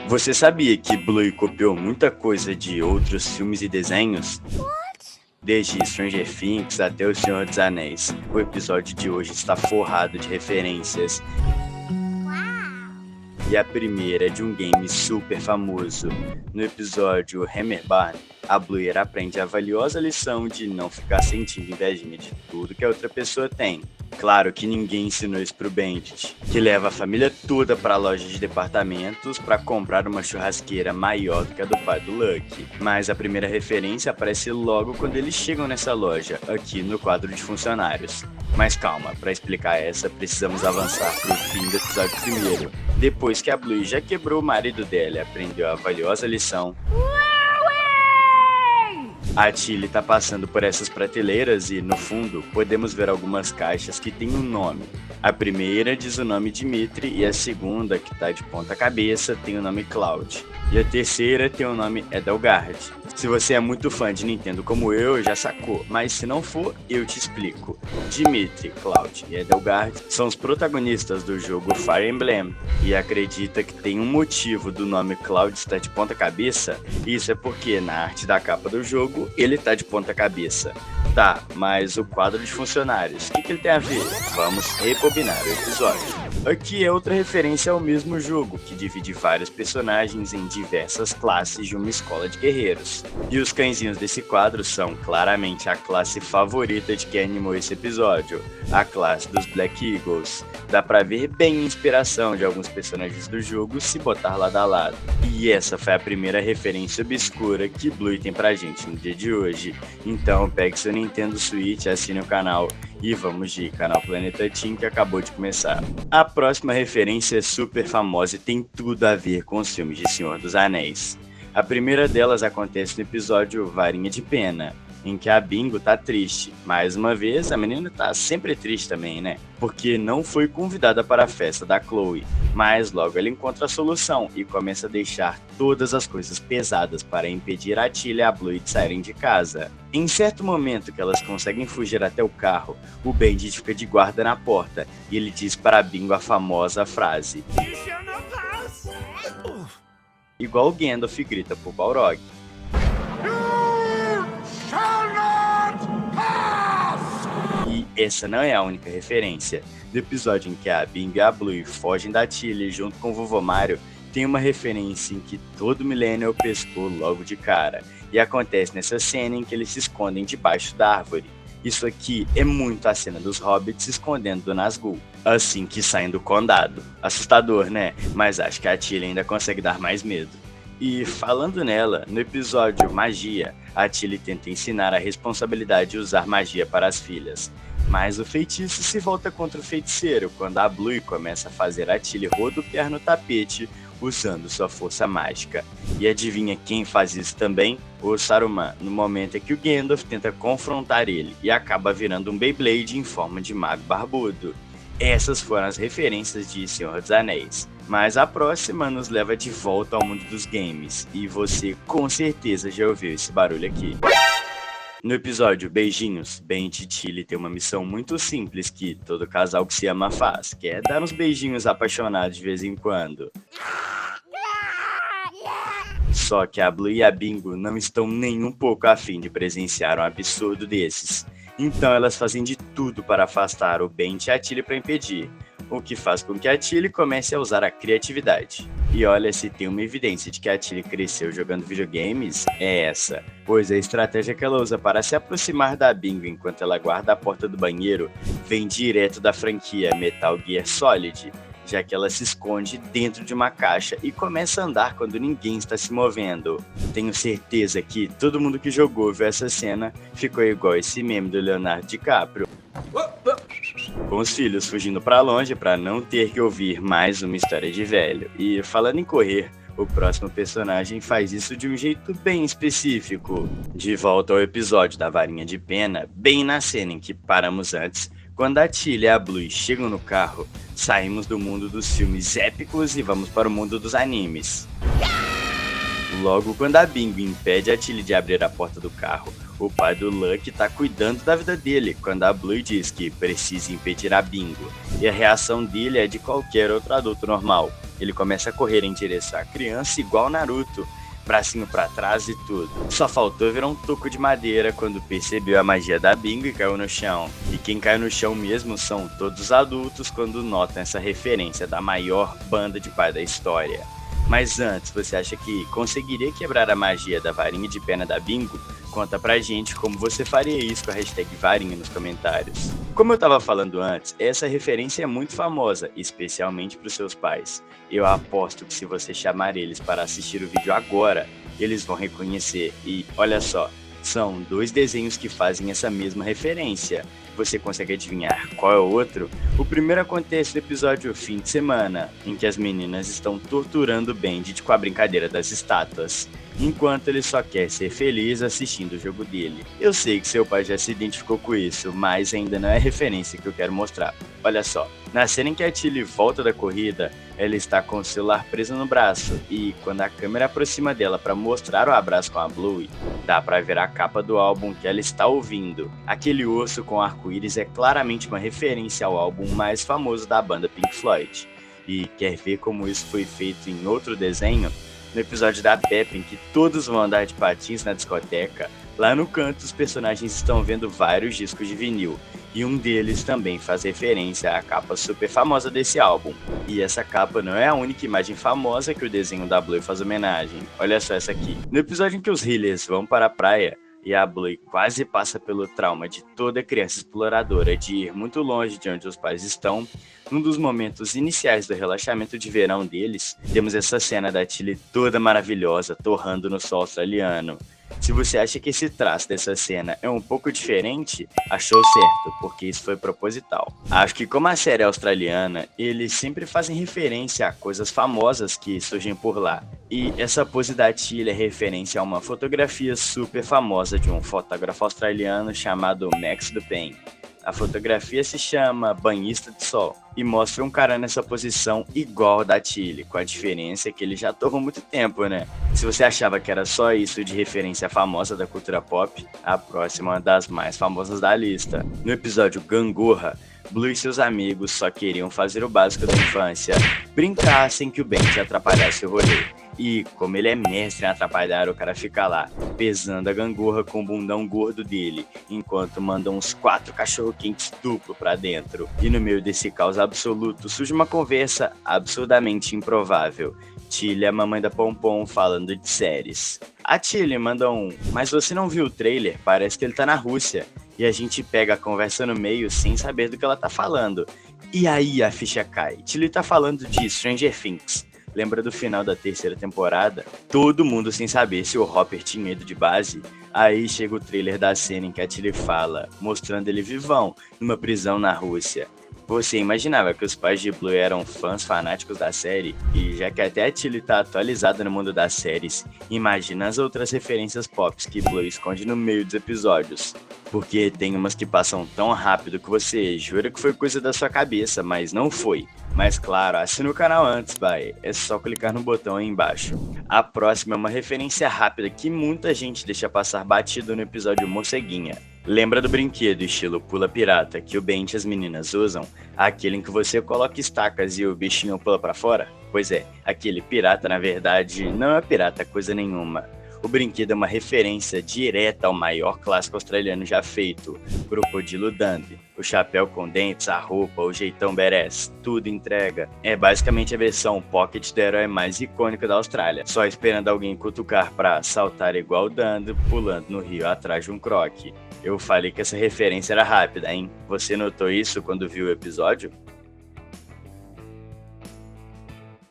Você sabia que Bluey copiou muita coisa de outros filmes e desenhos? Desde Stranger Things até O Senhor dos Anéis, o episódio de hoje está forrado de referências. E a primeira é de um game super famoso. No episódio Hammerbarn, a Bluey aprende a valiosa lição de não ficar sentindo invejinha de tudo que a outra pessoa tem. Claro que ninguém ensinou isso pro Bandit, que leva a família toda para a loja de departamentos para comprar uma churrasqueira maior do que a do pai do Lucky. Mas a primeira referência aparece logo quando eles chegam nessa loja, aqui no quadro de funcionários. Mas calma, para explicar essa, precisamos avançar pro fim do episódio primeiro. Depois que a Bluey já quebrou o marido dela e aprendeu a valiosa lição, a Tilly tá passando por essas prateleiras e, no fundo, podemos ver algumas caixas que têm um nome. A primeira diz o nome Dimitri e a segunda, que tá de ponta cabeça, tem o nome Cloud. E a terceira tem o nome Edelgard. Se você é muito fã de Nintendo como eu, já sacou, mas se não for, eu te explico. Dimitri, Cloud e Edelgard são os protagonistas do jogo Fire Emblem, e acredita que tem um motivo do nome Cloud estar de ponta cabeça? Isso é porque na arte da capa do jogo, ele tá de ponta cabeça. Tá, mas o quadro de funcionários, o que ele tem a ver? Vamos rebobinar o episódio. Aqui é outra referência ao mesmo jogo, que divide vários personagens em diversas classes de uma escola de guerreiros. E os cãezinhos desse quadro são claramente a classe favorita de quem animou esse episódio, a classe dos Black Eagles. Dá pra ver bem a inspiração de alguns personagens do jogo se botar lado a lado. E essa foi a primeira referência obscura que Bluey tem pra gente no dia de hoje. Então pegue seu Nintendo Switch, assine o canal e vamos de canal Planeta Team, que acabou de começar. A próxima referência é super famosa e tem tudo a ver com os filmes de Senhor dos Anéis. A primeira delas acontece no episódio Varinha de Pena, em que a Bingo tá triste. Mais uma vez, a menina tá sempre triste também, né? Porque não foi convidada para a festa da Chloe. Mas logo ela encontra a solução e começa a deixar todas as coisas pesadas para impedir a Tilly e a Bluey de saírem de casa. Em certo momento que elas conseguem fugir até o carro, o Bandit fica de guarda na porta e ele diz para a Bingo a famosa frase: igual o Gandalf grita pro Balrog. E essa não é a única referência. No episódio em que a Bingo e a Bluey fogem da Tilly junto com o Vovô Mario, tem uma referência em que todo Millennial pescou logo de cara. E acontece nessa cena em que eles se escondem debaixo da árvore. Isso aqui é muito a cena dos Hobbits se escondendo do Nazgûl, assim que saem do condado. Assustador, né? Mas acho que a Tilly ainda consegue dar mais medo. E falando nela, no episódio Magia, a Tilly tenta ensinar a responsabilidade de usar magia para as filhas. Mas o feitiço se volta contra o feiticeiro quando a Bluey começa a fazer a Tilly rodopiar no tapete usando sua força mágica. E adivinha quem faz isso também? O Saruman, no momento em que o Gandalf tenta confrontar ele e acaba virando um Beyblade em forma de mago barbudo. Essas foram as referências de Senhor dos Anéis. Mas a próxima nos leva de volta ao mundo dos games, e você com certeza já ouviu esse barulho aqui. No episódio Beijinhos, Bandit e Tilly tem uma missão muito simples que todo casal que se ama faz, que é dar uns beijinhos apaixonados de vez em quando. Só que a Bluey e a Bingo não estão nem um pouco afim de presenciar um absurdo desses. Então elas fazem de tudo para afastar o Bandit e a Tilly para impedir, o que faz com que a Tilly comece a usar a criatividade. E olha, se tem uma evidência de que a Tilly cresceu jogando videogames, é essa. Pois a estratégia que ela usa para se aproximar da Bingo enquanto ela guarda a porta do banheiro vem direto da franquia Metal Gear Solid, já que ela se esconde dentro de uma caixa e começa a andar quando ninguém está se movendo. Tenho certeza que todo mundo que jogou viu essa cena ficou igual esse meme do Leonardo DiCaprio, com os filhos fugindo pra longe pra não ter que ouvir mais uma história de velho. E falando em correr, o próximo personagem faz isso de um jeito bem específico. De volta ao episódio da Varinha de Pena, bem na cena em que paramos antes, quando a Tilly e a Bluey chegam no carro, saímos do mundo dos filmes épicos e vamos para o mundo dos animes. Logo quando a Bingo impede a Tilly de abrir a porta do carro, o pai do Lucky tá cuidando da vida dele quando a Bluey diz que precisa impedir a Bingo, e a reação dele é de qualquer outro adulto normal. ele começa a correr em direção à criança igual Naruto, bracinho pra trás e tudo. Só faltou virar um toco de madeira quando percebeu a magia da Bingo e caiu no chão. E quem cai no chão mesmo são todos os adultos quando notam essa referência da maior banda de pai da história. Mas antes, você acha que conseguiria quebrar a magia da varinha de pena da Bingo? Conta pra gente como você faria isso com a hashtag varinha nos comentários. Como eu tava falando antes, essa referência é muito famosa, especialmente pros seus pais. Eu aposto que se você chamar eles para assistir o vídeo agora, eles vão reconhecer. E olha só, são 2 desenhos que fazem essa mesma referência. Você consegue adivinhar qual é o outro? O primeiro acontece no episódio Fim de Semana, em que as meninas estão torturando o Bandit com a brincadeira das estátuas, enquanto ele só quer ser feliz assistindo o jogo dele. Eu sei que seu pai já se identificou com isso, mas ainda não é a referência que eu quero mostrar. Olha só, na cena em que a Tilly volta da corrida, ela está com o celular preso no braço, e quando a câmera aproxima dela para mostrar o abraço com a Bluey, dá pra ver a capa do álbum que ela está ouvindo. Aquele osso com arco-íris é claramente uma referência ao álbum mais famoso da banda Pink Floyd. E quer ver como isso foi feito em outro desenho? No episódio da Peppa, em que todos vão andar de patins na discoteca, lá no canto os personagens estão vendo vários discos de vinil, e um deles também faz referência à capa super famosa desse álbum. E essa capa não é a única imagem famosa que o desenho da Bluey faz homenagem. Olha só essa aqui. No episódio em que os Healers vão para a praia, e a Bluey quase passa pelo trauma de toda criança exploradora de ir muito longe de onde os pais estão, num dos momentos iniciais do relaxamento de verão deles, temos essa cena da Tilly toda maravilhosa, torrando no sol australiano. Se você acha que esse traço dessa cena é um pouco diferente, achou certo, porque isso foi proposital. Acho que como a série é australiana, eles sempre fazem referência a coisas famosas que surgem por lá. E essa pose da Tilly é referência a uma fotografia super famosa de um fotógrafo australiano chamado Max Dupain. A fotografia se chama Banhista de Sol e mostra um cara nessa posição igual da Tilly, com a diferença que ele já torrou muito tempo, né? Se você achava que era só isso de referência famosa da cultura pop, a próxima é uma das mais famosas da lista. No episódio Gangorra, Blue e seus amigos só queriam fazer o básico da infância, brincar sem que o Bandit atrapalhasse o rolê. E, como ele é mestre em atrapalhar, o cara fica lá, pesando a gangorra com o bundão gordo dele, enquanto manda uns 4 cachorro-quentes duplo pra dentro. E no meio desse caos absoluto, surge uma conversa absurdamente improvável. Tilly, a mamãe da Pompom, falando de séries. A Tilly manda mas você não viu o trailer? Parece que ele tá na Rússia. E a gente pega a conversa no meio sem saber do que ela tá falando. E aí a ficha cai. Tilly tá falando de Stranger Things. Lembra do final da 3ª temporada? Todo mundo sem saber se o Hopper tinha ido de base. Aí chega o trailer da cena em que a Tilly fala, mostrando ele vivão, numa prisão na Rússia. Você imaginava que os pais de Blue eram fãs fanáticos da série? E já que até a Tilly tá atualizada no mundo das séries, imagina as outras referências pop que Blue esconde no meio dos episódios. Porque tem umas que passam tão rápido que você jura que foi coisa da sua cabeça, mas não foi. Mas claro, assina o canal antes, vai. É só clicar no botão aí embaixo. A próxima é uma referência rápida que muita gente deixa passar batido no episódio Morceguinha. Lembra do brinquedo estilo pula pirata que o Ben e as meninas usam? Aquele em que você coloca estacas e o bichinho pula pra fora? Pois é, aquele pirata na verdade não é pirata coisa nenhuma. O brinquedo é uma referência direta ao maior clássico australiano já feito, Crocodilo Dundee. O chapéu com dentes, a roupa, o jeitão badass, tudo entrega. É basicamente a versão pocket do herói mais icônico da Austrália, só esperando alguém cutucar pra saltar igual o Dundee, pulando no rio atrás de um croque. Eu falei que essa referência era rápida, hein? Você notou isso quando viu o episódio?